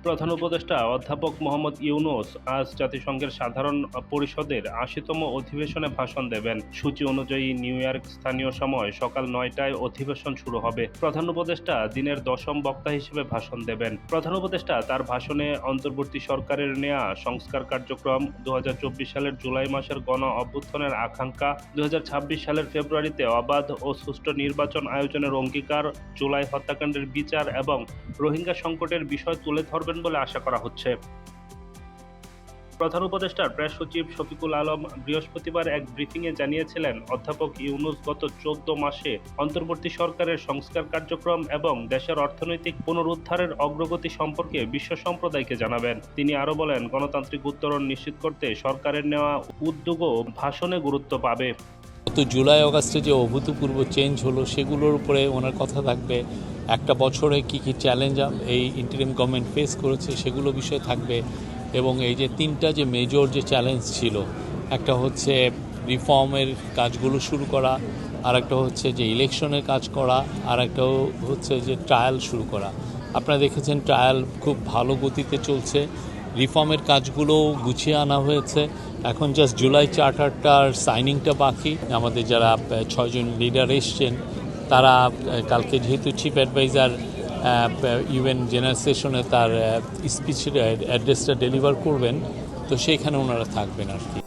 প্রধান উপদেষ্টা অধ্যাপক মোহাম্মদ ইউনূস আজ জাতিসংঘের সাধারণ পরিষদের ৮০তম অধিবেশনে ভাষণ দেবেন। সূচি অনুযায়ী নিউ ইয়র্ক স্থানীয় সময় সকাল ৯টায় অধিবেশন শুরু হবে। প্রধান উপদেষ্টা দিনের ১০ম বক্তা হিসেবে ভাষণ দেবেন। প্রধান উপদেষ্টা তার ভাষণে অন্তর্বর্তী সরকারের নেয়া সংস্কার কার্যক্রম, ২০২৪ সালের জুলাই মাসের গণ অভ্যুত্থানের আকাঙ্ক্ষা, ২০২৬ সালের ফেব্রুয়ারিতে অবাধ ও সুষ্ঠু নির্বাচন আয়োজনের অঙ্গীকার, জুলাই হত্যাকাণ্ডের বিচার এবং রোহিঙ্গা সংকটের বিষয় তুলে ধরবেন বলে আশা করা হচ্ছে। প্রধান উপদেষ্টার প্রেস সচিব শফিকুল আলম বৃহস্পতিবার এক ব্রিফিংয়ে জানিয়েছিলেন, অধ্যাপক ইউনূস গত ১৪ মাসে অন্তর্বর্তী সরকারের সংস্কার কার্যক্রম এবং দেশের অর্থনৈতিক পুনরুদ্ধারের অগ্রগতি সম্পর্কে বিশ্ব সম্প্রদায়কে জানাবেন। তিনি আরও বলেন, গণতান্ত্রিক উত্তরণ নিশ্চিত করতে সরকারের নেওয়া উদ্যোগও ভাষণে গুরুত্ব পাবে। গত জুলাই অগাস্টে যে অভূতপূর্ব চেঞ্জ হলো সেগুলোর উপরে ওনার কথা থাকবে। একটা বছরে কী কী চ্যালেঞ্জ এই ইন্টারিম গভর্নমেন্ট ফেস করেছে সেগুলো বিষয় থাকবে। এবং এই যে তিনটা যে মেজর যে চ্যালেঞ্জ ছিল, একটা হচ্ছে রিফর্মের কাজগুলো শুরু করা, আর একটা হচ্ছে যে ইলেকশনের কাজ করা, আর একটা হচ্ছে যে ট্রায়াল শুরু করা। আপনারা দেখেছেন ট্রায়াল খুব ভালো গতিতে চলছে, রিফর্মের কাজগুলো গুছিয়ে আনা হয়েছে। এখন জাস্ট জুলাই চার্টারটার সাইনিংটা বাকি। আমাদের যারা 6 জন লিডার এসছেন তারা কালকে যেহেতু চিফ অ্যাডভাইজার ইউএন জেনারেল সেশনে তার স্পিচ অ্যাড্রেসটা ডেলিভার করবেন, তো সেইখানে ওনারা থাকবেন আর কি।